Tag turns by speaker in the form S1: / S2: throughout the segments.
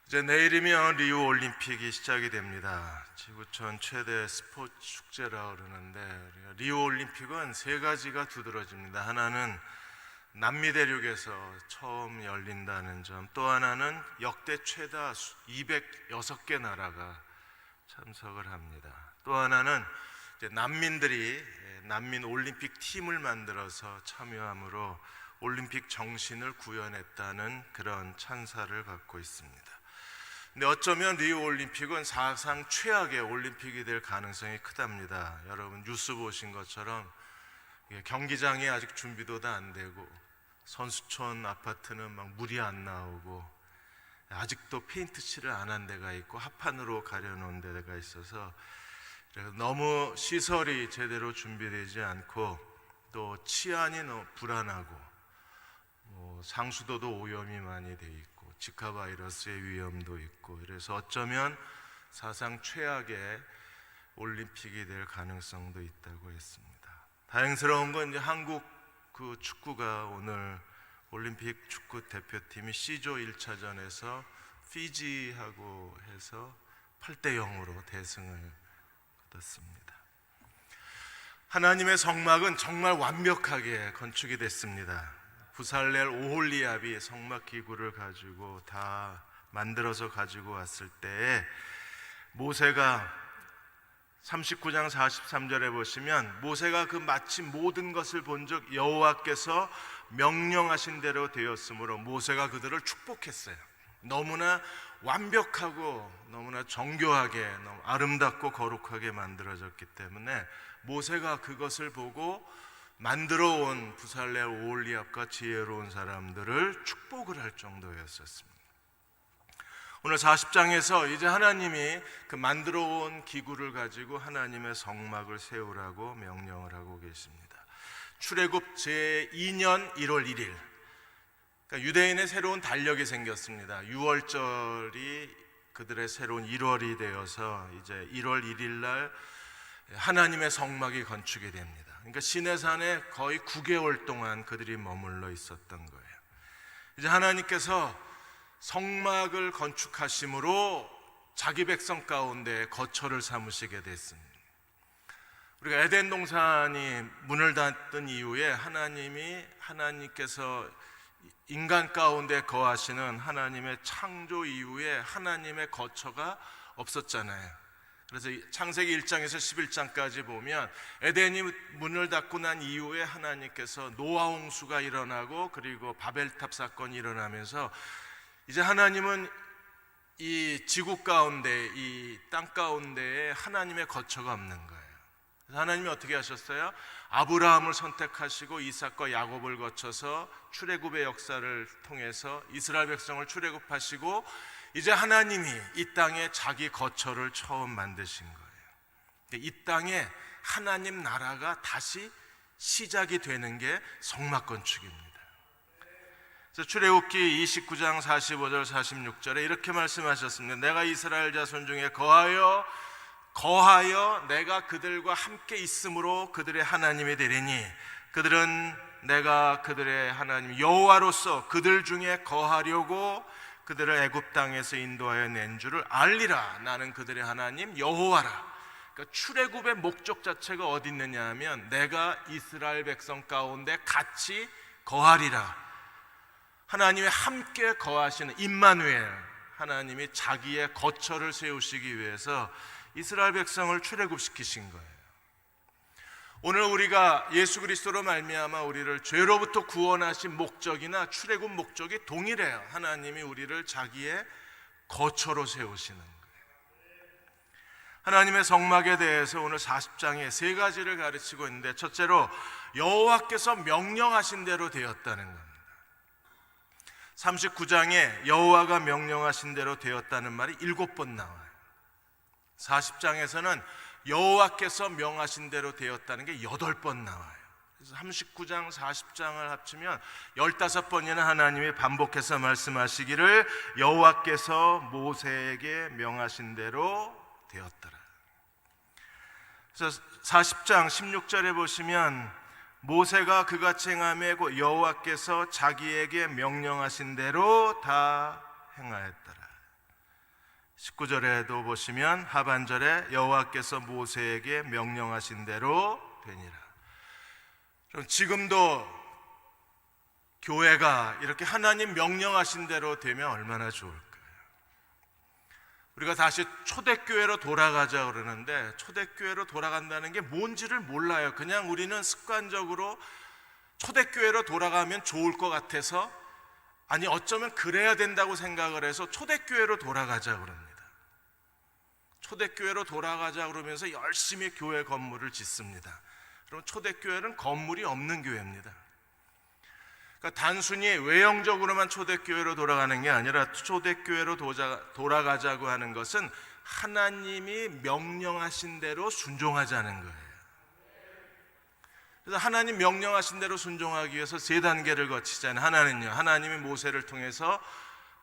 S1: 이제 내일이면 리우 올림픽이 시작이 됩니다. 지구촌 최대 스포츠 축제라 그러는데 리우 올림픽은 세 가지가 두드러집니다. 하나는 남미 대륙에서 처음 열린다는 점, 또 하나는 역대 최다 206개 나라가 참석을 합니다. 또 하나는 이제 난민 올림픽 팀을 만들어서 참여함으로 올림픽 정신을 구현했다는 그런 찬사를 받고 있습니다. 근데 어쩌면 리우 올림픽은 사상 최악의 올림픽이 될 가능성이 크답니다. 여러분 뉴스 보신 것처럼 경기장이 아직 준비도 다 안 되고 선수촌 아파트는 막 물이 안 나오고 아직도 페인트 칠을 안 한 데가 있고 합판으로 가려놓은 데가 있어서 너무 시설이 제대로 준비되지 않고 또 치안이 너무 불안하고 상수도도 오염이 많이 돼 있고 지카 바이러스의 위험도 있고, 그래서 어쩌면 사상 최악의 올림픽이 될 가능성도 있다고 했습니다. 다행스러운 건 이제 한국 축구가 오늘 올림픽 축구 대표팀이 C조 1차전에서 피지하고 해서 8대 0으로 대승을 거뒀습니다. 하나님의 성막은 정말 완벽하게 건축이 됐습니다. 부살렐 오홀리압이 성막 기구를 가지고 다 만들어서 가지고 왔을 때에 모세가 39장 43절에 보시면 모세가 그 마침 모든 것을 본즉 여호와께서 명령하신 대로 되었으므로 모세가 그들을 축복했어요. 너무나 완벽하고 너무나 정교하게 너무 아름답고 거룩하게 만들어졌기 때문에 모세가 그것을 보고 만들어 온 부살렐 오홀리압과 지혜로운 사람들을 축복을 할 정도였었습니다. 오늘 40장에서 이제 하나님이 그 만들어 온 기구를 가지고 하나님의 성막을 세우라고 명령을 하고 계십니다. 출애굽 제2년 1월 1일, 그러니까 유대인의 새로운 달력이 생겼습니다. 6월절이 그들의 새로운 1월이 되어서 이제 1월 1일 날 하나님의 성막이 건축이 됩니다. 그러니까 시내산에 거의 9개월 동안 그들이 머물러 있었던 거예요. 이제 하나님께서 성막을 건축하심으로 자기 백성 가운데 거처를 삼으시게 됐습니다. 우리가 에덴 동산이 문을 닫던 이후에 하나님께서 인간 가운데 거하시는 하나님의 창조 이후에 하나님의 거처가 없었잖아요. 그래서 창세기 1장에서 11장까지 보면 에덴이 문을 닫고 난 이후에 하나님께서 노아 홍수가 일어나고 그리고 바벨탑 사건이 일어나면서 이제 하나님은 이 지구 가운데, 이 땅 가운데에 하나님의 거처가 없는 거예요. 그래서 하나님이 어떻게 하셨어요? 아브라함을 선택하시고 이삭과 야곱을 거쳐서 출애굽의 역사를 통해서 이스라엘 백성을 출애굽하시고 이제 하나님이 이 땅에 자기 거처를 처음 만드신 거예요. 이 땅에 하나님 나라가 다시 시작이 되는 게 성막 건축입니다. 그래서 출애굽기 29장 45절 46절에 이렇게 말씀하셨습니다. 내가 이스라엘 자손 중에 거하여 내가 그들과 함께 있으므로 그들의 하나님이 되리니 그들은 내가 그들의 하나님 여호와로서 그들 중에 거하려고 그들을 애굽 땅에서 인도하여 낸 줄을 알리라. 나는 그들의 하나님 여호와라. 그러니까 출애굽의 목적 자체가 어디 있느냐 하면 내가 이스라엘 백성 가운데 같이 거하리라. 하나님이 함께 거하시는 임마누엘, 하나님이 자기의 거처를 세우시기 위해서 이스라엘 백성을 출애굽시키신 거예요. 오늘 우리가 예수 그리스도로 말미암아 우리를 죄로부터 구원하신 목적이나 출애굽 목적이 동일해요. 하나님이 우리를 자기의 거처로 세우시는 거예요. 하나님의 성막에 대해서 오늘 40장에 세 가지를 가르치고 있는데, 첫째로 여호와께서 명령하신 대로 되었다는 겁니다. 39장에 여호와가 명령하신 대로 되었다는 말이 7번 나와요. 40장에서는 여호와께서 명하신 대로 되었다는 게 8번 나와요. 그래서 39장 40장을 합치면 15번이나 하나님이 반복해서 말씀하시기를 여호와께서 모세에게 명하신 대로 되었더라. 그래서 40장 16절에 보시면 모세가 그같이 행하매 여호와께서 자기에게 명령하신 대로 다 행하였더라. 19절에도 보시면 하반절에 여호와께서 모세에게 명령하신 대로 되니라. 그럼 지금도 교회가 이렇게 하나님 명령하신 대로 되면 얼마나 좋을까요? 우리가 다시 초대교회로 돌아가자 그러는데 초대교회로 돌아간다는 게 뭔지를 몰라요. 그냥 우리는 습관적으로 초대교회로 돌아가면 좋을 것 같아서, 아니 어쩌면 그래야 된다고 생각을 해서 초대교회로 돌아가자 그럽니다. 초대교회로 돌아가자 그러면서 열심히 교회 건물을 짓습니다. 그럼 초대교회는 건물이 없는 교회입니다. 그러니까 단순히 외형적으로만 초대교회로 돌아가는 게 아니라 초대교회로 돌아가자고 하는 것은 하나님이 명령하신 대로 순종하자는 거예요. 그래서 하나님 명령하신 대로 순종하기 위해서 세 단계를 거치잖아요. 하나는요, 하나님이 모세를 통해서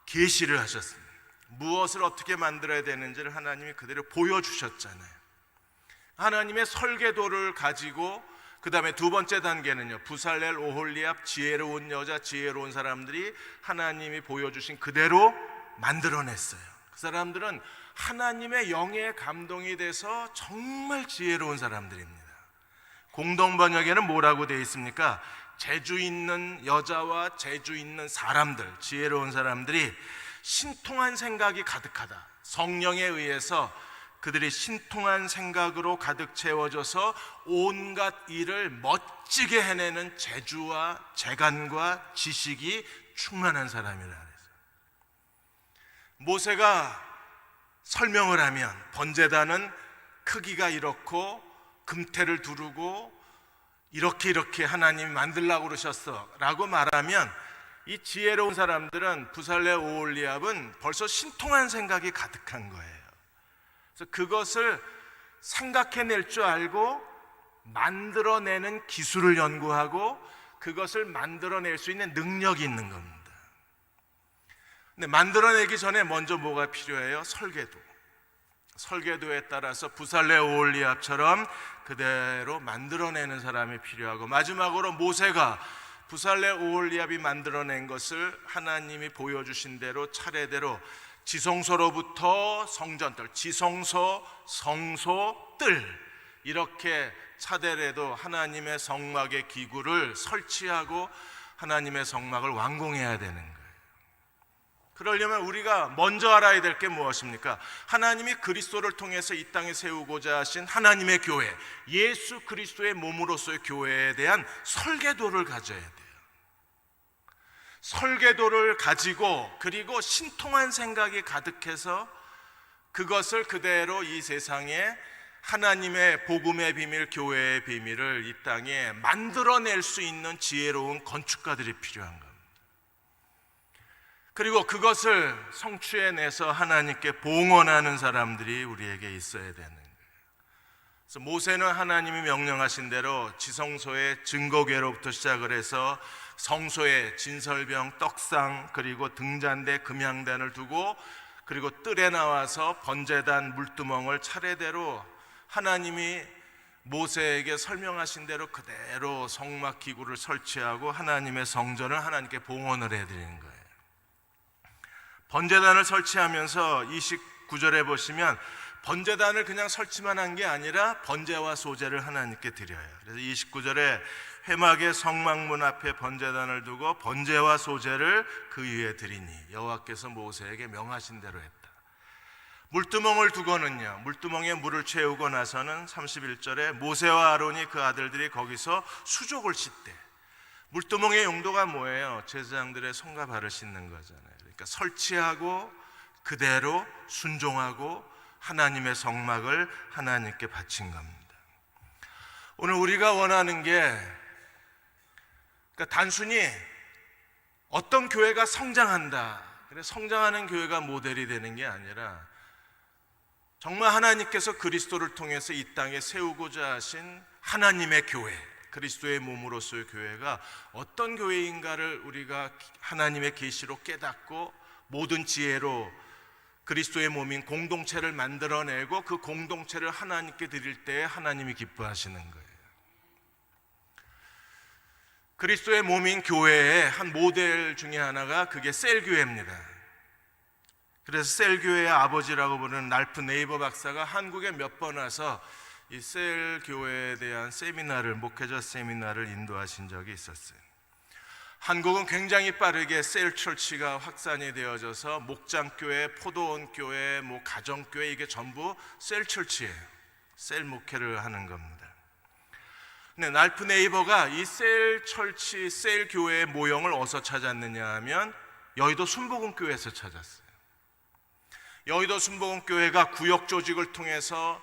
S1: 계시를 하셨습니다. 무엇을 어떻게 만들어야 되는지를 하나님이 그대로 보여주셨잖아요. 하나님의 설계도를 가지고, 그 다음에 두 번째 단계는요, 부살렐, 오홀리압, 지혜로운 여자, 지혜로운 사람들이 하나님이 보여주신 그대로 만들어냈어요. 그 사람들은 하나님의 영에 감동이 돼서 정말 지혜로운 사람들입니다. 공동 번역에는 뭐라고 되어 있습니까? 재주 있는 여자와 재주 있는 사람들, 지혜로운 사람들이 신통한 생각이 가득하다. 성령에 의해서 그들이 신통한 생각으로 가득 채워져서 온갖 일을 멋지게 해내는 재주와 재간과 지식이 충만한 사람이라 그랬어요. 모세가 설명을 하면 번제단은 크기가 이렇고 금태를 두르고 이렇게 하나님이 만들라고 그러셨어 라고 말하면, 이 지혜로운 사람들은 부살레 오홀리압은 벌써 신통한 생각이 가득한 거예요. 그래서 그것을 생각해낼 줄 알고 만들어내는 기술을 연구하고 그것을 만들어낼 수 있는 능력이 있는 겁니다. 근데 만들어내기 전에 먼저 뭐가 필요해요? 설계도. 설계도에 따라서 부살레 오홀리압처럼 그대로 만들어내는 사람이 필요하고, 마지막으로 모세가 부살레 오홀리압이 만들어낸 것을 하나님이 보여주신 대로 차례대로 지성소로부터 성전뜰, 지성소, 성소, 뜰, 이렇게 차례대로 하나님의 성막의 기구를 설치하고 하나님의 성막을 완공해야 되는 거예요. 그러려면 우리가 먼저 알아야 될 게 무엇입니까? 하나님이 그리스도를 통해서 이 땅에 세우고자 하신 하나님의 교회, 예수 그리스도의 몸으로서의 교회에 대한 설계도를 가져야 돼요. 설계도를 가지고, 그리고 신통한 생각이 가득해서 그것을 그대로 이 세상에 하나님의 복음의 비밀, 교회의 비밀을 이 땅에 만들어낼 수 있는 지혜로운 건축가들이 필요한 겁니다. 그리고 그것을 성취해내서 하나님께 봉헌하는 사람들이 우리에게 있어야 되는 거예요. 그래서 모세는 하나님이 명령하신 대로 지성소의 증거궤로부터 시작을 해서 성소에 진설병, 떡상, 그리고 등잔대, 금향단을 두고, 그리고 뜰에 나와서 번제단, 물두멍을 차례대로 하나님이 모세에게 설명하신 대로 그대로 성막 기구를 설치하고 하나님의 성전을 하나님께 봉헌을 해드리는 거예요. 번제단을 설치하면서 29절에 보시면 번제단을 그냥 설치만 한 게 아니라 번제와 소제를 하나님께 드려요. 그래서 29절에 회막의 성막문 앞에 번제단을 두고 번제와 소제를 그 위에 드리니 여호와께서 모세에게 명하신 대로 했다. 물두멍을 두고는요, 물두멍에 물을 채우고 나서는 31절에 모세와 아론이 그 아들들이 거기서 수족을 씻대. 물두멍의 용도가 뭐예요? 제사장들의 손과 발을 씻는 거잖아요. 그러니까 설치하고 그대로 순종하고 하나님의 성막을 하나님께 바친 겁니다. 오늘 우리가 원하는 게, 그러니까 단순히 어떤 교회가 성장한다, 그래 성장하는 교회가 모델이 되는 게 아니라 정말 하나님께서 그리스도를 통해서 이 땅에 세우고자 하신 하나님의 교회, 그리스도의 몸으로서의 교회가 어떤 교회인가를 우리가 하나님의 계시로 깨닫고 모든 지혜로 그리스도의 몸인 공동체를 만들어내고 그 공동체를 하나님께 드릴 때 하나님이 기뻐하시는 거예요. 그리스도의 몸인 교회의 한 모델 중에 하나가 그게 셀교회입니다. 그래서 셀교회의 아버지라고 부르는 랄프 네이버 박사가 한국에 몇 번 와서 이 셀교회에 대한 목회자 세미나를 인도하신 적이 있었어요. 한국은 굉장히 빠르게 셀철치가 확산이 되어져서 목장교회, 포도원교회, 가정교회, 이게 전부 셀철치예요. 셀 목회를 하는 겁니다. 근데 랄프 네이버가 이 셀철치, 셀교회의 모형을 어디서 찾았느냐 하면 여의도 순복음교회에서 찾았어요. 여의도 순복음교회가 구역 조직을 통해서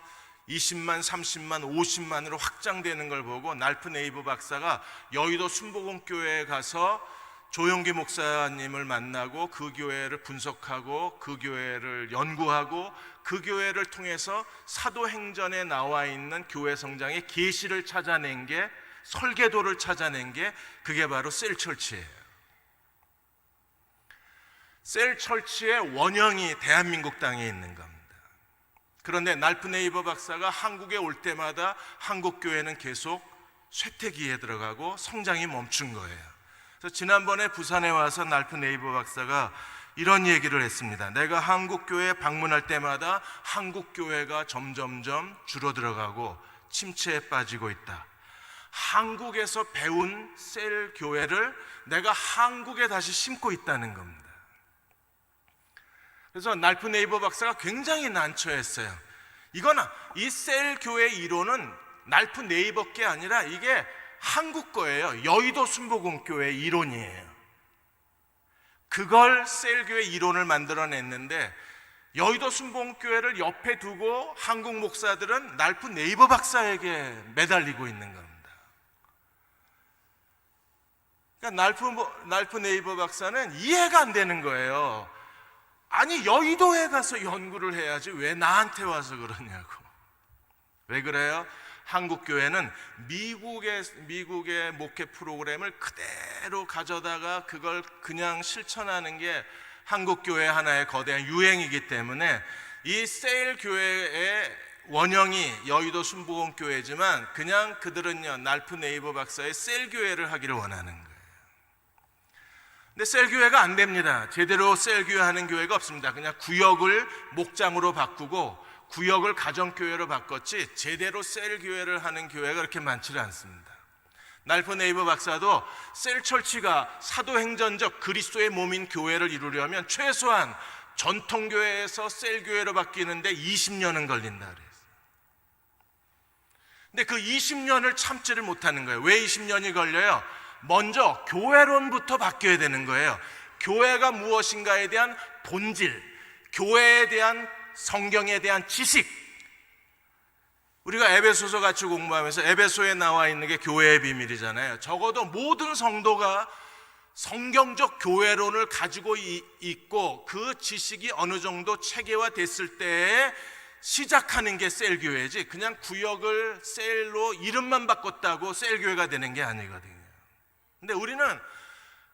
S1: 20만, 30만, 50만으로 확장되는 걸 보고 랄프 네이버 박사가 여의도 순복음교회에 가서 조용기 목사님을 만나고 그 교회를 분석하고 그 교회를 연구하고 그 교회를 통해서 사도행전에 나와 있는 교회 성장의 계시를 찾아낸 게, 설계도를 찾아낸 게 그게 바로 셀철치예요. 셀철치의 원형이 대한민국 땅에 있는 겁니다. 그런데 랄프 네이버 박사가 한국에 올 때마다 한국 교회는 계속 쇠퇴기에 들어가고 성장이 멈춘 거예요. 그래서 지난번에 부산에 와서 랄프 네이버 박사가 이런 얘기를 했습니다. 내가 한국 교회에 방문할 때마다 한국 교회가 점점점 줄어들어가고 침체에 빠지고 있다. 한국에서 배운 셀 교회를 내가 한국에 다시 심고 있다는 겁니다. 그래서 랄프 네이버 박사가 굉장히 난처했어요. 이 셀 교회 이론은 랄프 네이버께 아니라 이게 한국 거예요. 여의도 순복음교회 이론이에요. 그걸 셀 교회 이론을 만들어냈는데 여의도 순복음교회를 옆에 두고 한국 목사들은 랄프 네이버 박사에게 매달리고 있는 겁니다. 그러니까 랄프 네이버 박사는 이해가 안 되는 거예요. 아니, 여의도에 가서 연구를 해야지 왜 나한테 와서 그러냐고. 왜 그래요? 한국 교회는 미국의 목회 프로그램을 그대로 가져다가 그걸 그냥 실천하는 게 한국 교회 하나의 거대한 유행이기 때문에 이 셀 교회의 원형이 여의도 순복음교회지만 그냥 그들은요, 랄프 네이버 박사의 셀 교회를 하기를 원하는 거예요. 근데 셀교회가 안 됩니다. 제대로 셀교회 하는 교회가 없습니다. 그냥 구역을 목장으로 바꾸고 구역을 가정교회로 바꿨지 제대로 셀교회를 하는 교회가 그렇게 많지는 않습니다. 랄프 네이버 박사도 셀철치가 사도행전적 그리스도의 몸인 교회를 이루려면 최소한 전통교회에서 셀교회로 바뀌는데 20년은 걸린다 그랬어요. 근데 그 20년을 참지를 못하는 거예요. 왜 20년이 걸려요? 먼저 교회론부터 바뀌어야 되는 거예요. 교회가 무엇인가에 대한 본질, 교회에 대한, 성경에 대한 지식. 우리가 에베소서 같이 공부하면서 에베소에 나와 있는 게 교회의 비밀이잖아요. 적어도 모든 성도가 성경적 교회론을 가지고 있고 그 지식이 어느 정도 체계화됐을 때에 시작하는 게 셀교회지, 그냥 구역을 셀로 이름만 바꿨다고 셀교회가 되는 게 아니거든요. 근데 우리는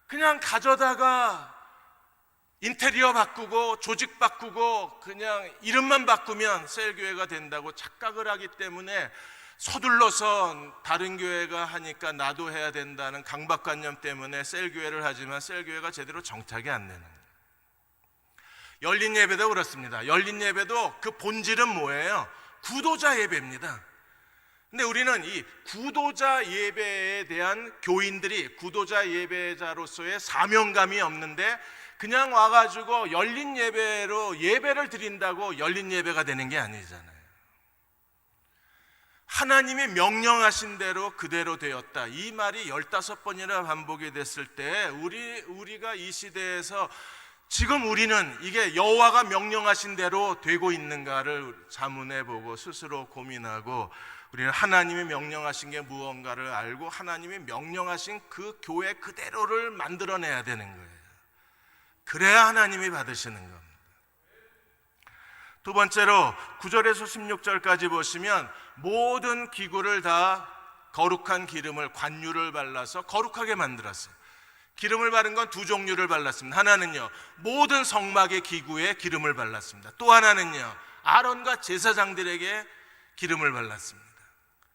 S1: 그냥 가져다가 인테리어 바꾸고 조직 바꾸고 그냥 이름만 바꾸면 셀교회가 된다고 착각을 하기 때문에 서둘러서 다른 교회가 하니까 나도 해야 된다는 강박관념 때문에 셀교회를 하지만 셀교회가 제대로 정착이 안 되는 거예요. 열린 예배도 그렇습니다. 열린 예배도 그 본질은 뭐예요? 구도자 예배입니다. 근데 우리는 이 구도자 예배에 대한 교인들이 구도자 예배자로서의 사명감이 없는데 그냥 와가지고 열린 예배로 예배를 드린다고 열린 예배가 되는 게 아니잖아요. 하나님이 명령하신 대로 그대로 되었다, 이 말이 15번이나 반복이 됐을 때 우리가 이 시대에서 지금 우리는 이게 여호와가 명령하신 대로 되고 있는가를 자문해 보고 스스로 고민하고, 우리는 하나님이 명령하신 게 무언가를 알고 하나님이 명령하신 그 교회 그대로를 만들어내야 되는 거예요. 그래야 하나님이 받으시는 겁니다. 두 번째로 9절에서 16절까지 보시면 모든 기구를 다 거룩한 기름을, 관유를 발라서 거룩하게 만들었어요. 기름을 바른 건 두 종류를 발랐습니다. 하나는요, 모든 성막의 기구에 기름을 발랐습니다. 또 하나는요, 아론과 제사장들에게 기름을 발랐습니다.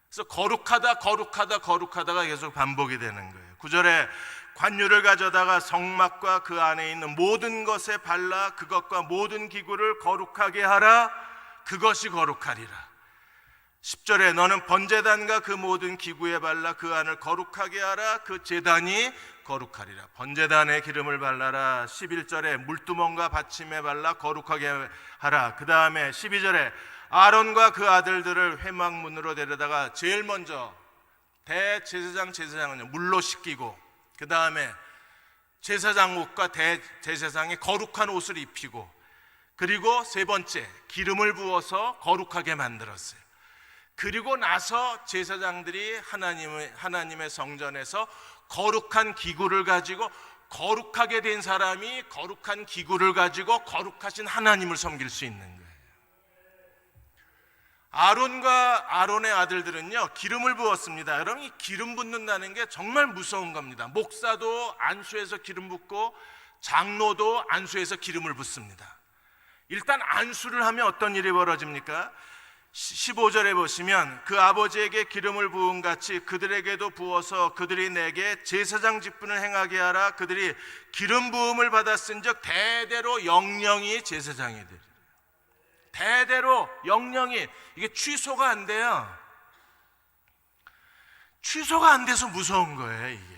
S1: 그래서 거룩하다가 계속 반복이 되는 거예요. 9절에 관유를 가져다가 성막과 그 안에 있는 모든 것에 발라 그것과 모든 기구를 거룩하게 하라. 그것이 거룩하리라. 10절에 너는 번제단과 그 모든 기구에 발라 그 안을 거룩하게 하라. 그 제단이 거룩하리라. 번제단에 기름을 발라라. 11절에 물두멍과 받침에 발라 거룩하게 하라. 그 다음에 12절에 아론과 그 아들들을 회막문으로 데려다가 제일 먼저 제사장은 물로 씻기고, 그 다음에 제사장 옷과 대제사장이 거룩한 옷을 입히고, 그리고 세 번째 기름을 부어서 거룩하게 만들었어요. 그리고 나서 제사장들이 하나님의 성전에서 거룩한 기구를 가지고, 거룩하게 된 사람이 거룩한 기구를 가지고 거룩하신 하나님을 섬길 수 있는 거예요. 아론과 아론의 아들들은요 기름을 부었습니다. 여러분, 이 기름 붓는다는 게 정말 무서운 겁니다. 목사도 안수에서 기름 붓고 장로도 안수에서 기름을 붓습니다. 일단 안수를 하면 어떤 일이 벌어집니까? 15절에 보시면 그 아버지에게 기름을 부은 같이 그들에게도 부어서 그들이 내게 제사장 직분을 행하게 하라. 그들이 기름 부음을 받았은즉 대대로 영영이 제사장이 되리라. 대대로 영영이, 이게 취소가 안 돼요. 취소가 안 돼서 무서운 거예요. 이게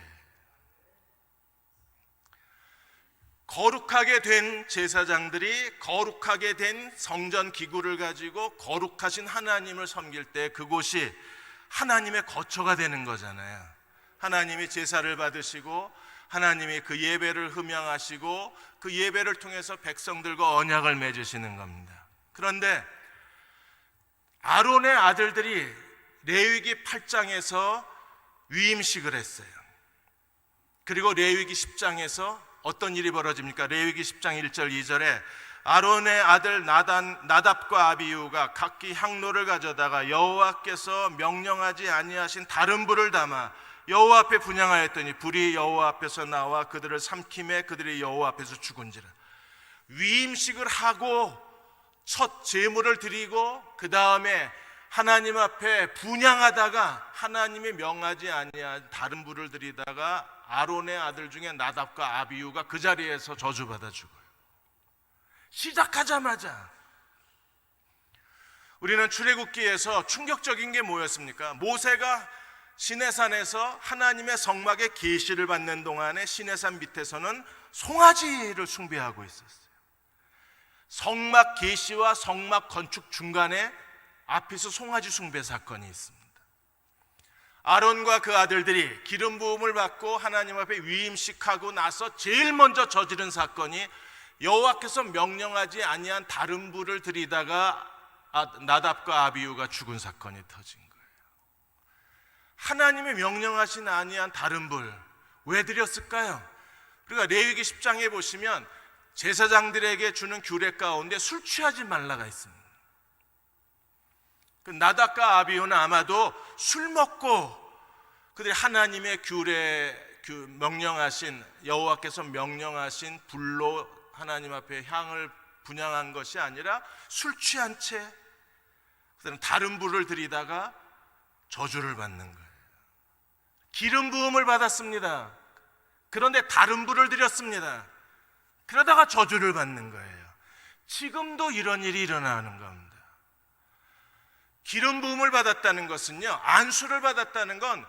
S1: 거룩하게 된 제사장들이 거룩하게 된 성전 기구를 가지고 거룩하신 하나님을 섬길 때 그곳이 하나님의 거처가 되는 거잖아요. 하나님이 제사를 받으시고 하나님이 그 예배를 흠양하시고 그 예배를 통해서 백성들과 언약을 맺으시는 겁니다. 그런데 아론의 아들들이 레위기 8장에서 위임식을 했어요. 그리고 레위기 10장에서 어떤 일이 벌어집니까? 레위기 10장 1절 2절에 아론의 아들 나답과 아비후가 각기 향로를 가져다가 여호와께서 명령하지 아니하신 다른 불을 담아 여호와 앞에 분향하였더니 불이 여호와 앞에서 나와 그들을 삼킴에 그들이 여호와 앞에서 죽은지라. 위임식을 하고 첫 제물을 드리고 그 다음에 하나님 앞에 분향하다가 하나님이 명하지 아니한 다른 불을 드리다가 아론의 아들 중에 나답과 아비후가 그 자리에서 저주받아 죽어요. 시작하자마자 우리는 출애굽기에서 충격적인 게 뭐였습니까? 모세가 시내산에서 하나님의 성막의 계시를 받는 동안에 시내산 밑에서는 송아지를 숭배하고 있었어요. 성막 계시와 성막 건축 중간에 앞에서 송아지 숭배 사건이 있습니다. 아론과 그 아들들이 기름 부음을 받고 하나님 앞에 위임식하고 나서 제일 먼저 저지른 사건이 여호와께서 명령하지 아니한 다른 불을 드리다가 나답과 아비후가 죽은 사건이 터진 거예요. 하나님이 명령하신 아니한 다른 불 왜 드렸을까요? 그러니까 레위기 10장에 보시면 제사장들에게 주는 규례 가운데 술 취하지 말라가 있습니다. 나답과 아비후는 아마도 술 먹고 그들이 하나님의 명령하신 여호와께서 명령하신 불로 하나님 앞에 향을 분향한 것이 아니라 술 취한 채 그들은 다른 불을 드리다가 저주를 받는 거예요. 기름 부음을 받았습니다. 그런데 다른 불을 드렸습니다. 그러다가 저주를 받는 거예요. 지금도 이런 일이 일어나는 겁니다. 기름 부음을 받았다는 것은요, 안수를 받았다는 건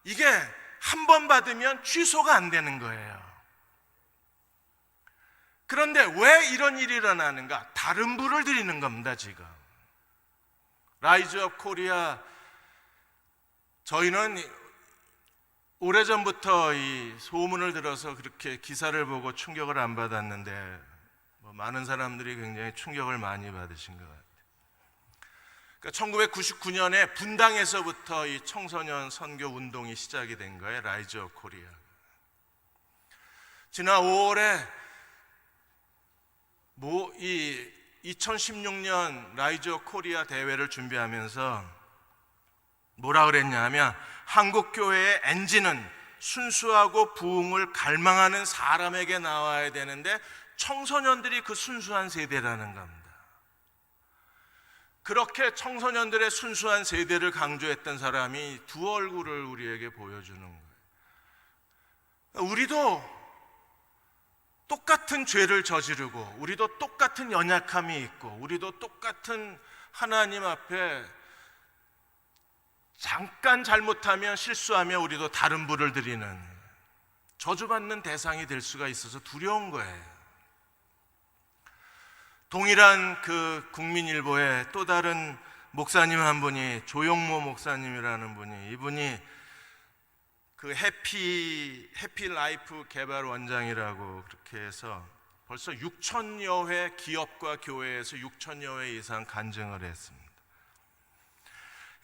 S1: 이게 한 번 받으면 취소가 안 되는 거예요. 그런데 왜 이런 일이 일어나는가? 다른 불을 드리는 겁니다. 지금 라이즈 업 코리아, 저희는 오래전부터 이 소문을 들어서 그렇게 기사를 보고 충격을 안 받았는데 많은 사람들이 굉장히 충격을 많이 받으신 것 같아요. 그러니까 1999년에 분당에서부터 이 청소년 선교 운동이 시작이 된 거예요. 라이즈 업 코리아. 지난 5월에 이 2016년 라이즈 업 코리아 대회를 준비하면서 뭐라 그랬냐면, 한국 교회의 엔진은 순수하고 부흥을 갈망하는 사람에게 나와야 되는데 청소년들이 그 순수한 세대라는 겁니다. 그렇게 청소년들의 순수한 세대를 강조했던 사람이 두 얼굴을 우리에게 보여주는 거예요. 우리도 똑같은 죄를 저지르고, 우리도 똑같은 연약함이 있고, 우리도 똑같은 하나님 앞에 잠깐 잘못하면, 실수하면 우리도 다른 불을 드리는, 저주받는 대상이 될 수가 있어서 두려운 거예요. 동일한 그 국민일보의 또 다른 목사님 한 분이, 조용모 목사님이라는 분이, 이분이 그 해피라이프 개발 원장이라고 그렇게 해서 벌써 6천여 회 기업과 교회에서 6천여 회 이상 간증을 했습니다.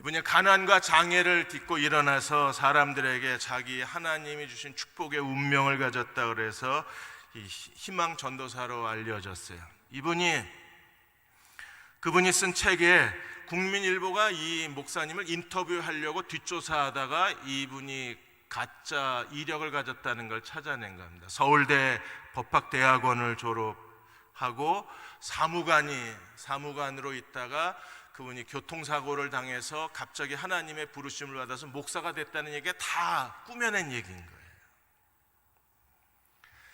S1: 이분이 가난과 장애를 딛고 일어나서 사람들에게 자기 하나님이 주신 축복의 운명을 가졌다 그래서 이 희망 전도사로 알려졌어요. 그분이 쓴 책에 국민일보가 이 목사님을 인터뷰하려고 뒷조사하다가 이분이 가짜 이력을 가졌다는 걸 찾아낸 겁니다. 서울대 법학대학원을 졸업하고 사무관으로 있다가 그분이 교통사고를 당해서 갑자기 하나님의 부르심을 받아서 목사가 됐다는 얘기가 다 꾸며낸 얘기인 거예요.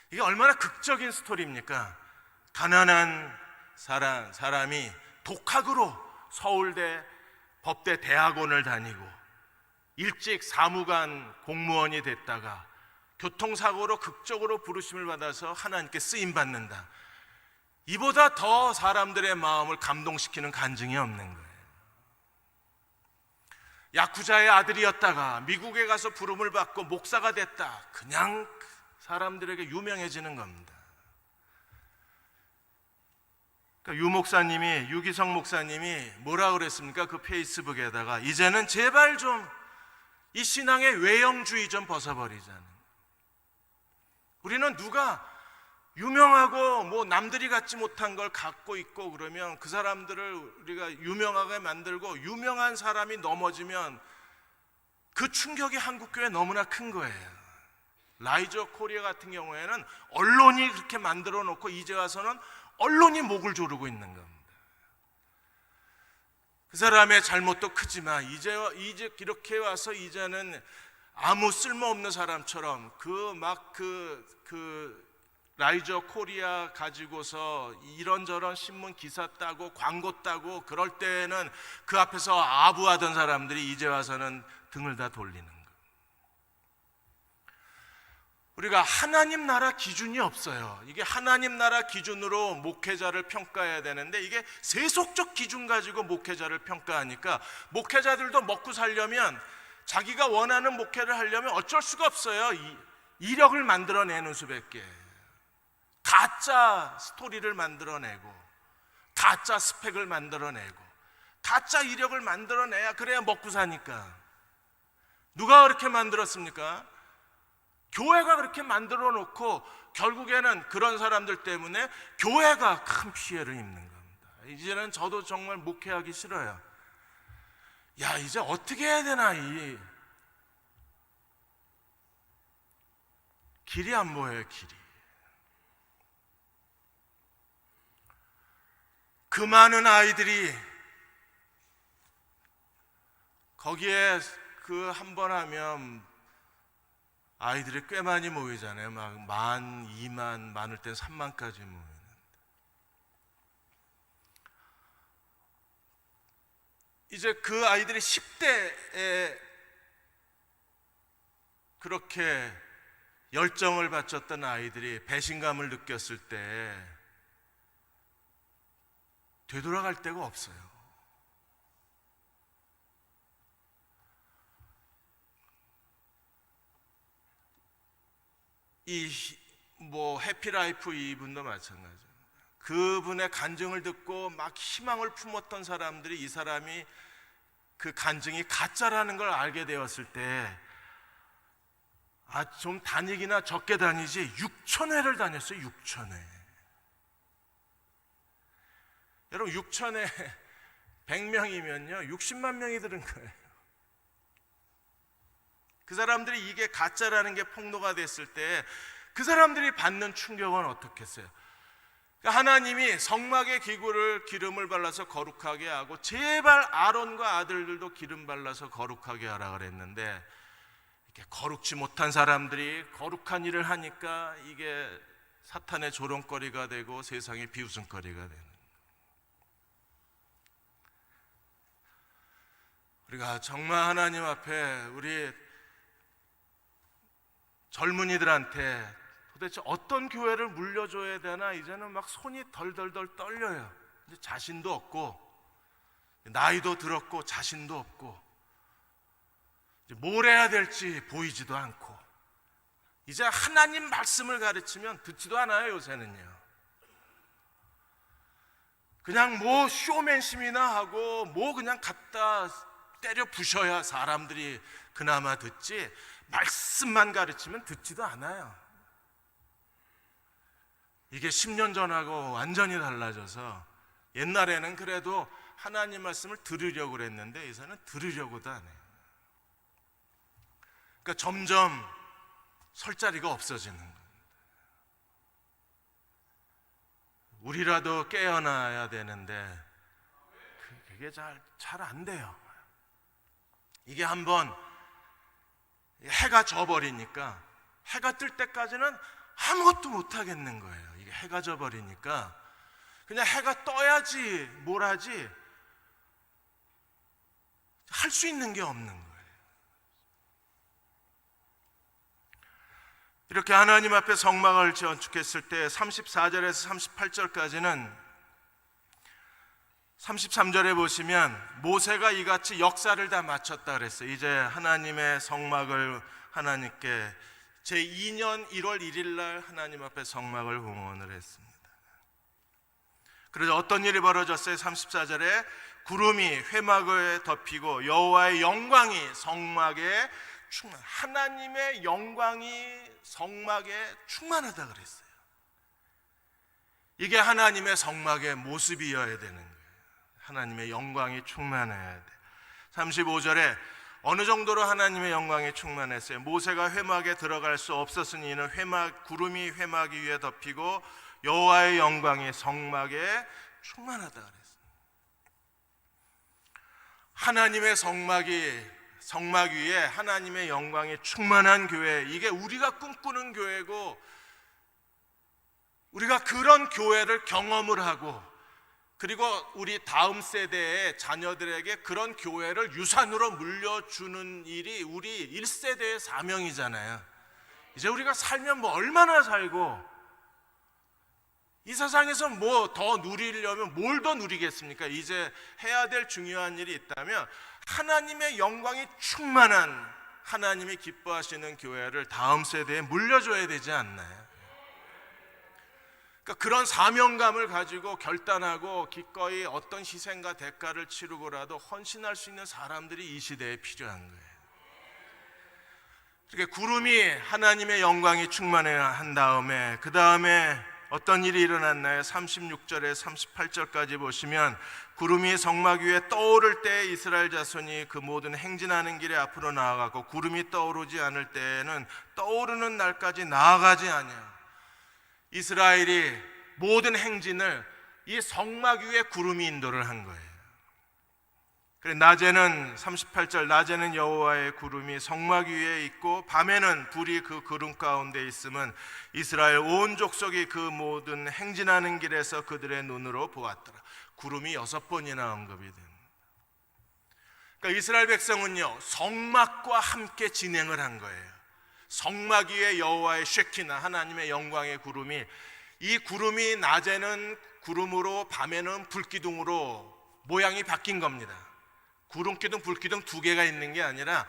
S1: 이게 얼마나 극적인 스토리입니까? 가난한 사람이 독학으로 서울대 법대 대학원을 다니고 일찍 사무관 공무원이 됐다가 교통사고로 극적으로 부르심을 받아서 하나님께 쓰임받는다. 이보다 더 사람들의 마음을 감동시키는 간증이 없는 거예요. 야쿠자의 아들이었다가 미국에 가서 부름을 받고 목사가 됐다. 그냥 사람들에게 유명해지는 겁니다. 그러니까 유기성 목사님이 뭐라 그랬습니까? 그 페이스북에다가 이제는 제발 좀 이 신앙의 외형주의 좀 벗어버리자는. 우리는 누가 유명하고 뭐 남들이 갖지 못한 걸 갖고 있고 그러면 그 사람들을 우리가 유명하게 만들고, 유명한 사람이 넘어지면 그 충격이 한국교회에 너무나 큰 거예요. 라이저 코리아 같은 경우에는 언론이 그렇게 만들어 놓고 이제 와서는 언론이 목을 조르고 있는 겁니다. 그 사람의 잘못도 크지만 이제 이렇게 와서 이제는 아무 쓸모없는 사람처럼 그 라이저 코리아 가지고서 이런저런 신문 기사 따고 광고 따고 그럴 때는 그 앞에서 아부하던 사람들이 이제 와서는 등을 다 돌리는 거예요. 우리가 하나님 나라 기준이 없어요. 이게 하나님 나라 기준으로 목회자를 평가해야 되는데 이게 세속적 기준 가지고 목회자를 평가하니까 목회자들도 먹고 살려면, 자기가 원하는 목회를 하려면 어쩔 수가 없어요. 이력을 만들어내는 수밖에. 가짜 스토리를 만들어내고 가짜 스펙을 만들어내고 가짜 이력을 만들어내야 그래야 먹고 사니까. 누가 그렇게 만들었습니까? 교회가 그렇게 만들어 놓고 결국에는 그런 사람들 때문에 교회가 큰 피해를 입는 겁니다. 이제는 저도 정말 목회하기 싫어요. 야, 이제 어떻게 해야 되나, 이 길이 안 보여요. 길이. 그 많은 아이들이 거기에 그 한 번 하면 아이들이 꽤 많이 모이잖아요. 막 10,000, 20,000, 많을 땐 30,000까지 모이는. 이제 그 아이들이 10대에 그렇게 열정을 바쳤던 아이들이 배신감을 느꼈을 때 되돌아갈 데가 없어요. 해피라이프 이분도 마찬가지입니다. 그분의 간증을 듣고 막 희망을 품었던 사람들이, 이 사람이 그 간증이 가짜라는 걸 알게 되었을 때 좀 다니기나 적게 다니지 6,000회를 다녔어요. 6,000회. 여러분 6,000회 100명이면요 60만 명이 들은 거예요. 그 사람들이 이게 가짜라는 게 폭로가 됐을 때 그 사람들이 받는 충격은 어떻겠어요? 그러니까 하나님이 성막의 기구를 기름을 발라서 거룩하게 하고 제발 아론과 아들들도 기름 발라서 거룩하게 하라 그랬는데 거룩지 못한 사람들이 거룩한 일을 하니까 이게 사탄의 조롱거리가 되고 세상의 비웃음거리가 되는. 우리가 정말 하나님 앞에 우리 젊은이들한테 도대체 어떤 교회를 물려줘야 되나 이제는 막 손이 덜덜덜 떨려요. 이제 자신도 없고 나이도 들었고 자신도 없고 이제 뭘 해야 될지 보이지도 않고 이제 하나님 말씀을 가르치면 듣지도 않아요. 요새는요. 그냥 뭐 쇼맨심이나 하고 뭐 그냥 갖다 때려 부셔야 사람들이 그나마 듣지 말씀만 가르치면 듣지도 않아요. 이게 10년 전하고 완전히 달라져서 옛날에는 그래도 하나님 말씀을 들으려고 그랬는데 이제는 들으려고도 안 해요. 그러니까 점점 설 자리가 없어지는 거예요. 우리라도 깨어나야 되는데 그게 잘 안 돼요. 이게 한번 해가 져버리니까 해가 뜰 때까지는 아무것도 못 하겠는 거예요. 이게 해가 져버리니까 그냥 해가 떠야지 뭘 하지 할 수 있는 게 없는 거예요. 이렇게 하나님 앞에 성막을 건축했을 때 34절에서 38절까지는 33절에 보시면 모세가 이같이 역사를 다 마쳤다 그랬어요. 이제 하나님의 성막을 하나님께 제2년 1월 1일 날 하나님 앞에 성막을 봉헌을 했습니다. 그래서 어떤 일이 벌어졌어요? 34절에 구름이 회막을 덮이고 여호와의 영광이 성막에 하나님의 영광이 성막에 충만하다 그랬어요. 이게 하나님의 성막의 모습이어야 되는 거예요. 하나님의 영광이 충만해야 돼. 35절에 어느 정도로 하나님의 영광이 충만했어요? 모세가 회막에 들어갈 수 없었으니 이는 구름이 회막 위에 덮이고 여호와의 영광이 성막에 충만하다 그랬어요. 하나님의 성막 위에 하나님의 영광이 충만한 교회, 이게 우리가 꿈꾸는 교회고 우리가 그런 교회를 경험을 하고 그리고 우리 다음 세대의 자녀들에게 그런 교회를 유산으로 물려주는 일이 우리 1세대의 사명이잖아요. 이제 우리가 살면 뭐 얼마나 살고 이 세상에서 뭐 더 누리려면 뭘 더 누리겠습니까? 이제 해야 될 중요한 일이 있다면 하나님의 영광이 충만한 하나님이 기뻐하시는 교회를 다음 세대에 물려줘야 되지 않나요? 그러니까 그런 사명감을 가지고 결단하고 기꺼이 어떤 희생과 대가를 치르고라도 헌신할 수 있는 사람들이 이 시대에 필요한 거예요. 이렇게 구름이 하나님의 영광이 충만해야 한 다음에 그 다음에 어떤 일이 일어났나요? 36절에 38절까지 보시면 구름이 성막 위에 떠오를 때 이스라엘 자손이 그 모든 행진하는 길에 앞으로 나아가고 구름이 떠오르지 않을 때에는 떠오르는 날까지 나아가지 아니하고 이스라엘이 모든 행진을 이 성막 위에 구름이 인도를 한 거예요. 그래 낮에는 38절 낮에는 여호와의 구름이 성막 위에 있고 밤에는 불이 그 구름 가운데 있음은 이스라엘 온 족속이 그 모든 행진하는 길에서 그들의 눈으로 보았더라. 구름이 6번이나 언급이 됩니다. 그러니까 이스라엘 백성은요 성막과 함께 진행을 한 거예요. 성막 위에 여호와의 쉐키나 하나님의 영광의 구름이 이 구름이 낮에는 구름으로 밤에는 불기둥으로 모양이 바뀐 겁니다. 구름기둥 불기둥 두 개가 있는 게 아니라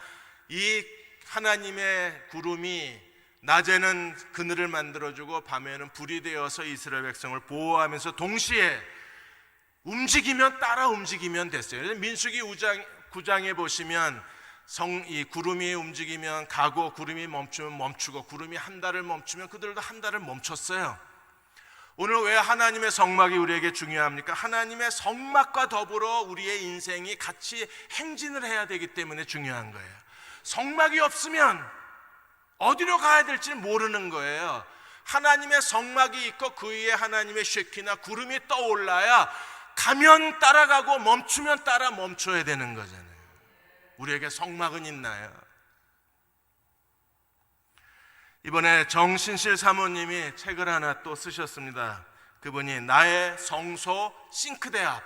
S1: 이 하나님의 구름이 낮에는 그늘을 만들어주고 밤에는 불이 되어서 이스라엘 백성을 보호하면서 동시에 움직이면 따라 움직이면 됐어요. 민수기 9장에 보시면 이 구름이 움직이면 가고 구름이 멈추면 멈추고 구름이 한 달을 멈추면 그들도 한 달을 멈췄어요. 오늘 왜 하나님의 성막이 우리에게 중요합니까? 하나님의 성막과 더불어 우리의 인생이 같이 행진을 해야 되기 때문에 중요한 거예요. 성막이 없으면 어디로 가야 될지 모르는 거예요. 하나님의 성막이 있고 그 위에 하나님의 쉐키나 구름이 떠올라야 가면 따라가고 멈추면 따라 멈춰야 되는 거잖아요. 우리에게 성막은 있나요? 이번에 정신실 사모님이 책을 하나 또 쓰셨습니다. 그분이 나의 성소 싱크대 앞,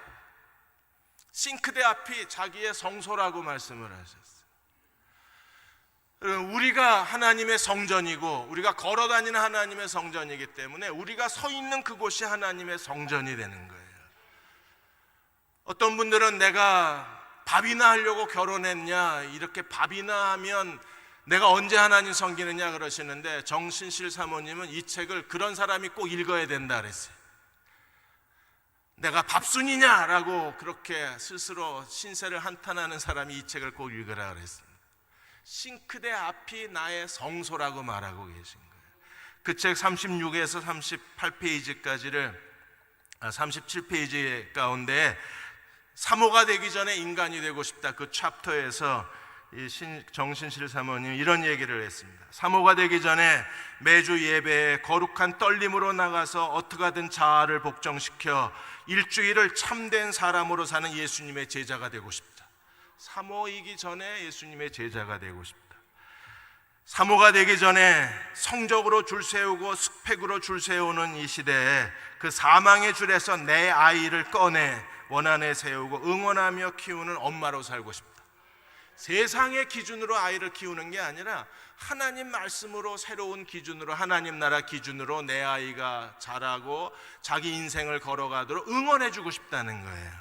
S1: 싱크대 앞이 자기의 성소라고 말씀을 하셨어요. 우리가 하나님의 성전이고 우리가 걸어다니는 하나님의 성전이기 때문에 우리가 서 있는 그곳이 하나님의 성전이 되는 거예요. 어떤 분들은 내가 밥이나 하려고 결혼했냐, 이렇게 밥이나 하면 내가 언제 하나님 섬기느냐 그러시는데, 정신실 사모님은 이 책을 그런 사람이 꼭 읽어야 된다 그랬어요. 내가 밥순이냐라고 그렇게 스스로 신세를 한탄하는 사람이 이 책을 꼭 읽으라 그랬습니다. 싱크대 앞이 나의 성소라고 말하고 계신 거예요. 그 책 36에서 38페이지까지를 37페이지 가운데 사모가 되기 전에 인간이 되고 싶다, 그 챕터에서 이 정신실 사모님 이런 얘기를 했습니다. 사모가 되기 전에 매주 예배에 거룩한 떨림으로 나가서 어떻게 하든 자아를 복종시켜 일주일을 참된 사람으로 사는 예수님의 제자가 되고 싶다. 사모이기 전에 예수님의 제자가 되고 싶다. 사모가 되기 전에 성적으로 줄 세우고 스펙으로 줄 세우는 이 시대에 그 사망의 줄에서 내 아이를 꺼내 원안에 세우고 응원하며 키우는 엄마로 살고 싶다. 세상의 기준으로 아이를 키우는 게 아니라 하나님 말씀으로 새로운 기준으로, 하나님 나라 기준으로 내 아이가 자라고 자기 인생을 걸어가도록 응원해주고 싶다는 거예요.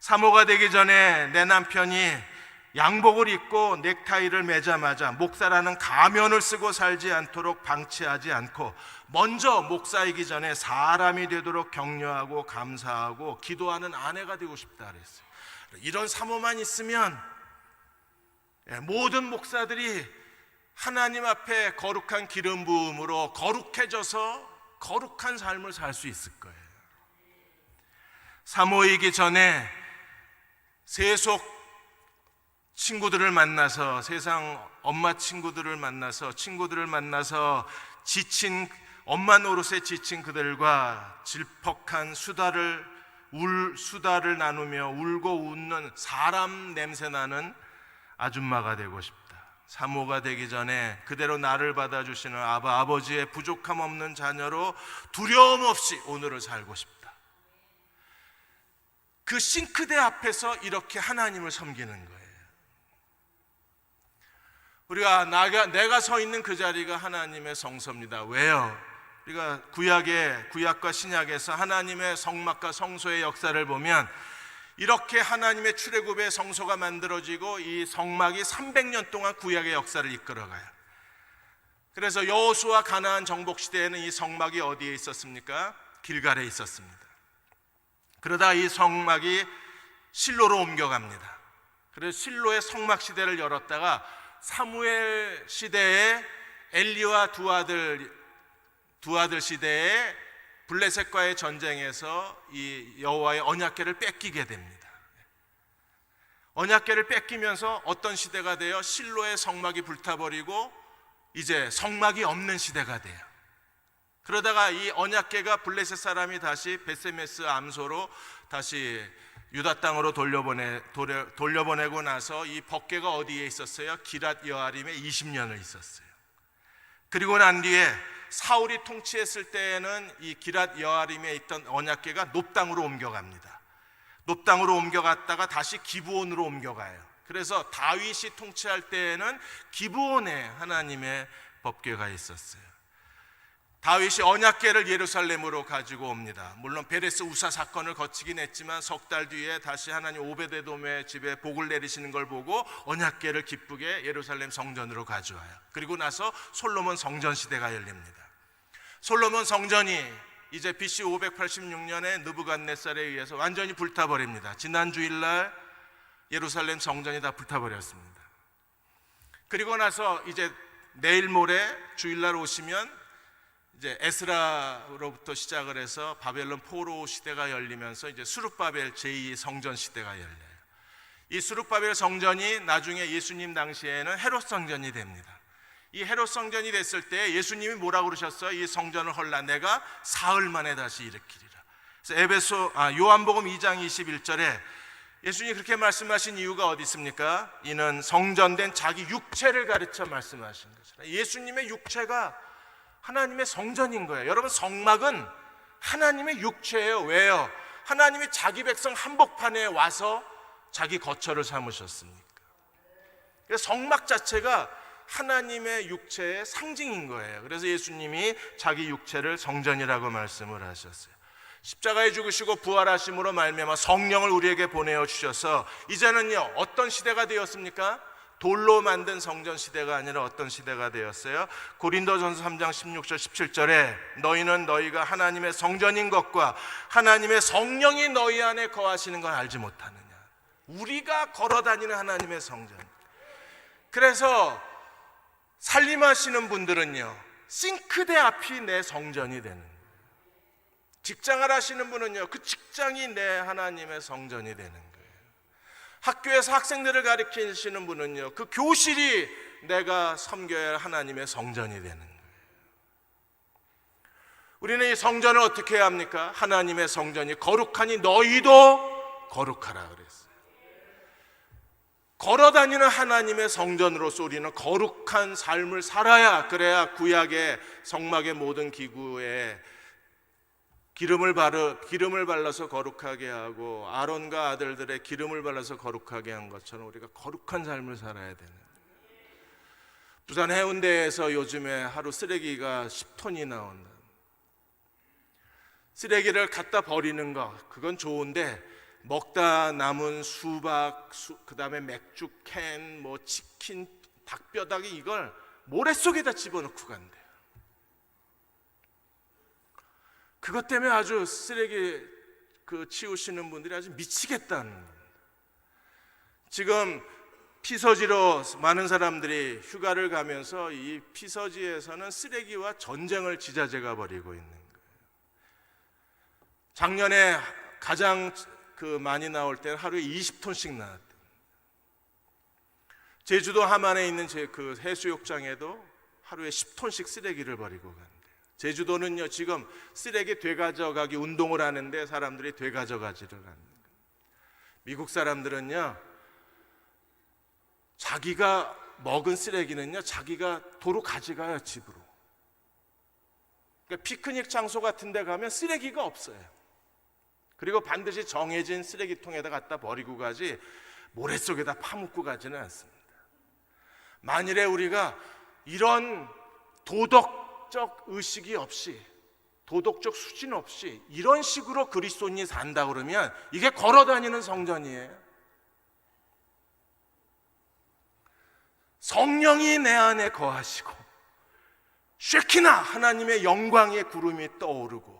S1: 사모가 되기 전에 내 남편이 양복을 입고 넥타이를 매자마자 목사라는 가면을 쓰고 살지 않도록 방치하지 않고 먼저 목사이기 전에 사람이 되도록 격려하고 감사하고 기도하는 아내가 되고 싶다 그랬어요. 이런 사모만 있으면 모든 목사들이 하나님 앞에 거룩한 기름 부음으로 거룩해져서 거룩한 삶을 살 수 있을 거예요. 사모이기 전에 세속 친구들을 만나서, 세상 엄마 친구들을 만나서 지친, 엄마 노릇에 지친 그들과 질퍽한 수다를 나누며 울고 웃는 사람 냄새나는 아줌마가 되고 싶다. 사모가 되기 전에 그대로 나를 받아주시는 아버지의 부족함 없는 자녀로 두려움 없이 오늘을 살고 싶다. 그 싱크대 앞에서 이렇게 하나님을 섬기는 거예요. 우리가 내가 서 있는 그 자리가 하나님의 성소입니다. 왜요? 우리가 구약과 신약에서 하나님의 성막과 성소의 역사를 보면 이렇게 하나님의 출애굽의 성소가 만들어지고 이 성막이 300년 동안 구약의 역사를 이끌어가요. 그래서 여호수아 가나안 정복 시대에는 이 성막이 어디에 있었습니까? 길갈에 있었습니다. 그러다 이 성막이 실로로 옮겨갑니다. 그래서 실로의 성막 시대를 열었다가 사무엘 시대에 엘리와 두 아들 시대에 블레셋과의 전쟁에서 이 여호와의 언약궤를 뺏기게 됩니다. 언약궤를 뺏기면서 어떤 시대가 돼요? 실로의 성막이 불타버리고 이제 성막이 없는 시대가 돼요. 그러다가 이 언약궤가 블레셋 사람이 다시 베세메스 암소로 다시 유다 땅으로 돌려보내고 나서 이 법궤가 어디에 있었어요? 기랏 여아림에 20년을 있었어요. 그리고 난 뒤에 사울이 통치했을 때에는 이 기랏 여아림에 있던 언약궤가 높당으로 옮겨갑니다. 높당으로 옮겨갔다가 다시 기브온으로 옮겨가요. 그래서 다윗이 통치할 때에는 기브온에 하나님의 법궤가 있었어요. 다윗이 언약궤를 예루살렘으로 가지고 옵니다. 물론 베레스 우사 사건을 거치긴 했지만 석 달 뒤에 다시 하나님 오베데돔의 집에 복을 내리시는 걸 보고 언약궤를 기쁘게 예루살렘 성전으로 가져와요. 그리고 나서 솔로몬 성전 시대가 열립니다. 솔로몬 성전이 이제 BC 586년에 느부갓네살에 의해서 완전히 불타버립니다. 지난 주일날 예루살렘 성전이 다 불타버렸습니다. 그리고 나서 이제 내일 모레 주일날 오시면 이제 에스라로부터 시작을 해서 바벨론 포로 시대가 열리면서 이제 수룹바벨 제2 성전 시대가 열려요. 이 수룹바벨 성전이 나중에 예수님 당시에는 헤롯 성전이 됩니다. 이 헤롯 성전이 됐을 때 예수님이 뭐라고 그러셨어요? 이 성전을 헐라 내가 사흘 만에 다시 일으키리라. 그래서 요한복음 2장 21절에 예수님이 그렇게 말씀하신 이유가 어디 있습니까? 이는 성전된 자기 육체를 가르쳐 말씀하신 거죠. 예수님의 육체가 하나님의 성전인 거예요. 여러분, 성막은 하나님의 육체예요. 왜요? 하나님이 자기 백성 한복판에 와서 자기 거처를 삼으셨으니까. 그래서 성막 자체가 하나님의 육체의 상징인 거예요. 그래서 예수님이 자기 육체를 성전이라고 말씀을 하셨어요. 십자가에 죽으시고 부활하심으로 말미암아 성령을 우리에게 보내어 주셔서 이제는요, 어떤 시대가 되었습니까? 돌로 만든 성전 시대가 아니라 어떤 시대가 되었어요? 고린도전서 3장 16절 17절에 너희는 너희가 하나님의 성전인 것과 하나님의 성령이 너희 안에 거하시는 걸 알지 못하느냐. 우리가 걸어다니는 하나님의 성전. 그래서 살림하시는 분들은요, 싱크대 앞이 내 성전이 되는 거예요. 직장을 하시는 분은요, 그 직장이 내 하나님의 성전이 되는 거예요. 학교에서 학생들을 가르치시는 분은요, 그 교실이 내가 섬겨야 할 하나님의 성전이 되는 거예요. 우리는 이 성전을 어떻게 해야 합니까? 하나님의 성전이 거룩하니 너희도 거룩하라 그랬어요. 걸어다니는 하나님의 성전으로서 우리는 거룩한 삶을 살아야, 그래야 구약의 성막의 모든 기구에 기름을 발라서 거룩하게 하고 아론과 아들들의 기름을 발라서 거룩하게 한 것처럼 우리가 거룩한 삶을 살아야 되는. 부산 해운대에서 요즘에 하루 쓰레기가 10톤이 나온다. 쓰레기를 갖다 버리는 거, 그건 좋은데 먹다 남은 수박, 그다음에 맥주 캔, 뭐 치킨, 닭뼈다귀, 이걸 모래속에다 집어넣고 간대요. 그것 때문에 아주 쓰레기 치우시는 분들이 아주 미치겠다는 겁니다. 지금 피서지로 많은 사람들이 휴가를 가면서 이 피서지에서는 쓰레기와 전쟁을 지자체가 벌이고 있는 거예요. 작년에 가장 많이 나올 때는 하루에 20톤씩 나왔대요. 제주도 함안에 있는 그 해수욕장에도 하루에 10톤씩 쓰레기를 버리고 간대요. 제주도는요, 지금 쓰레기 되가져가기 운동을 하는데 사람들이 되가져가지를 않는 거예요. 미국 사람들은요, 자기가 먹은 쓰레기는요, 자기가 도로 가져가요, 집으로. 그러니까 피크닉 장소 같은 데 가면 쓰레기가 없어요. 그리고 반드시 정해진 쓰레기통에다 갖다 버리고 가지 모래 속에다 파묻고 가지는 않습니다. 만일에 우리가 이런 도덕적 의식이 없이, 도덕적 수준 없이 이런 식으로 그리스도인이 산다 그러면 이게 걸어다니는 성전이에요. 성령이 내 안에 거하시고 쉐키나 하나님의 영광의 구름이 떠오르고,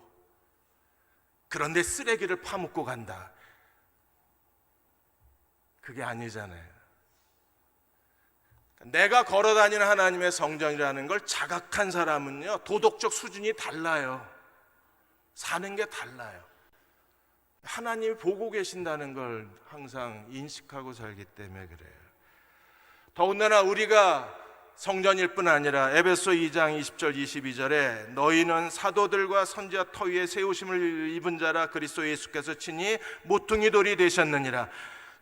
S1: 그런데 쓰레기를 파묻고 간다. 그게 아니잖아요. 내가 걸어다니는 하나님의 성전이라는 걸 자각한 사람은요, 도덕적 수준이 달라요. 사는 게 달라요. 하나님이 보고 계신다는 걸 항상 인식하고 살기 때문에 그래요. 더군다나 우리가 성전일 뿐 아니라 에베소 2장 20절 22절에 너희는 사도들과 선지자 터 위에 세우심을 입은 자라 그리스도 예수께서 친히 모퉁이 돌이 되셨느니라.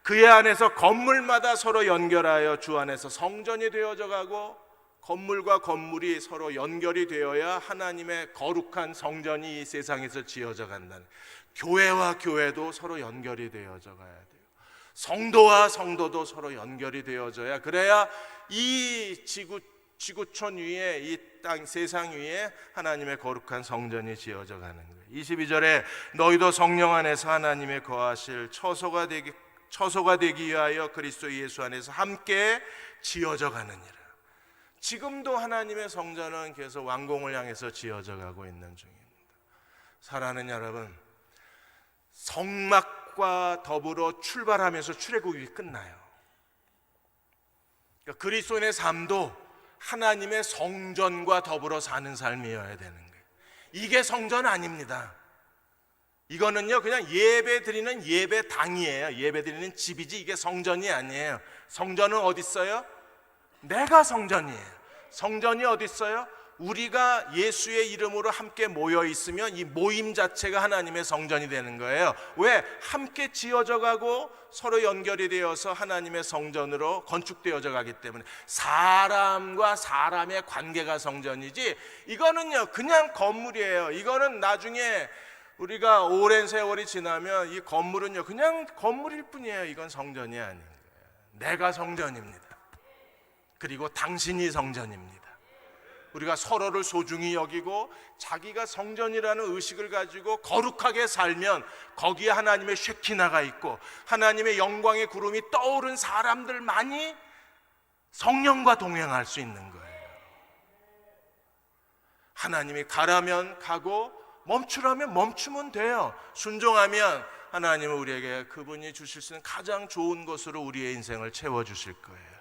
S1: 그의 안에서 건물마다 서로 연결하여 주 안에서 성전이 되어져 가고, 건물과 건물이 서로 연결이 되어야 하나님의 거룩한 성전이 이 세상에서 지어져 간다는, 교회와 교회도 서로 연결이 되어져 가야 돼요. 성도와 성도도 서로 연결이 되어져야, 그래야 이 지구촌 위에, 이 땅 세상 위에 하나님의 거룩한 성전이 지어져 가는 거예요. 22절에 너희도 성령 안에서 하나님의 거하실 처소가 되기 위하여 그리스도 예수 안에서 함께 지어져 가느니라. 지금도 하나님의 성전은 계속 완공을 향해서 지어져 가고 있는 중입니다. 사랑하는 여러분, 성막과 더불어 출발하면서 출애굽이 끝나요. 그러니까 그리스도인의 삶도 하나님의 성전과 더불어 사는 삶이어야 되는 거예요. 이게 성전 아닙니다. 이거는요, 그냥 예배 드리는 예배당이에요. 예배 드리는 집이지 이게 성전이 아니에요. 성전은 어디 있어요? 내가 성전이에요. 성전이 어디 있어요? 우리가 예수의 이름으로 함께 모여 있으면 이 모임 자체가 하나님의 성전이 되는 거예요. 왜? 함께 지어져 가고 서로 연결이 되어서 하나님의 성전으로 건축되어져 가기 때문에. 사람과 사람의 관계가 성전이지, 이거는요 그냥 건물이에요. 이거는 나중에 우리가 오랜 세월이 지나면 이 건물은요 그냥 건물일 뿐이에요. 이건 성전이 아닌 거예요. 내가 성전입니다. 그리고 당신이 성전입니다. 우리가 서로를 소중히 여기고 자기가 성전이라는 의식을 가지고 거룩하게 살면 거기에 하나님의 쉐키나가 있고 하나님의 영광의 구름이 떠오른 사람들만이 성령과 동행할 수 있는 거예요. 하나님이 가라면 가고 멈추라면 멈추면 돼요. 순종하면 하나님은 우리에게 그분이 주실 수 있는 가장 좋은 것으로 우리의 인생을 채워주실 거예요.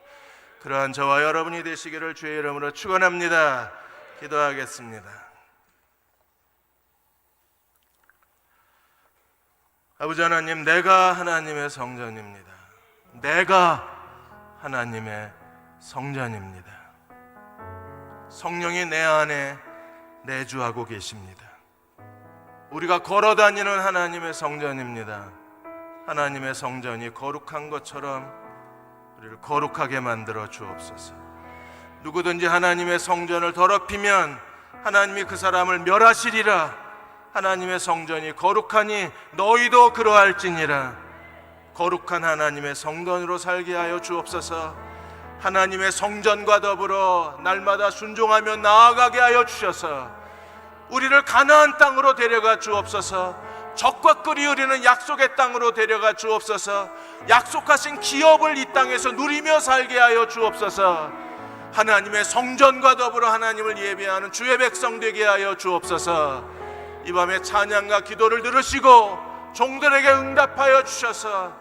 S1: 그러한 저와 여러분이 되시기를 주의 이름으로 축원합니다. 기도하겠습니다. 아버지 하나님, 내가 하나님의 성전입니다. 내가 하나님의 성전입니다. 성령이 내 안에 내주하고 계십니다. 우리가 걸어다니는 하나님의 성전입니다. 하나님의 성전이 거룩한 것처럼 우리를 거룩하게 만들어 주옵소서. 누구든지 하나님의 성전을 더럽히면 하나님이 그 사람을 멸하시리라. 하나님의 성전이 거룩하니 너희도 그러할지니라. 거룩한 하나님의 성전으로 살게 하여 주옵소서. 하나님의 성전과 더불어 날마다 순종하며 나아가게 하여 주셔서 우리를 가나안 땅으로 데려가 주옵소서. 적과 꿀이 흐르는 약속의 땅으로 데려가 주옵소서. 약속하신 기업을 이 땅에서 누리며 살게 하여 주옵소서. 하나님의 성전과 더불어 하나님을 예배하는 주의 백성 되게 하여 주옵소서. 이 밤에 찬양과 기도를 들으시고 종들에게 응답하여 주셔서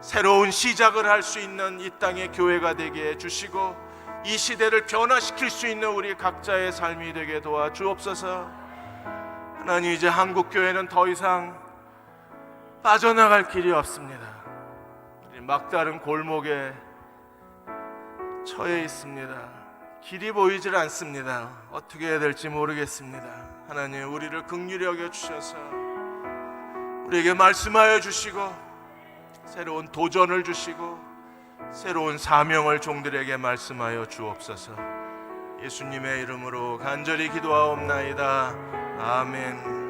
S1: 새로운 시작을 할 수 있는 이 땅의 교회가 되게 해주시고 이 시대를 변화시킬 수 있는 우리 각자의 삶이 되게 도와주옵소서. 하나님, 이제 한국교회는 더 이상 빠져나갈 길이 없습니다. 막다른 골목에 처해 있습니다. 길이 보이질 않습니다. 어떻게 해야 될지 모르겠습니다. 하나님, 우리를 긍휼히 여겨 주셔서 우리에게 말씀하여 주시고 새로운 도전을 주시고 새로운 사명을 종들에게 말씀하여 주옵소서. 예수님의 이름으로 간절히 기도하옵나이다. 아멘.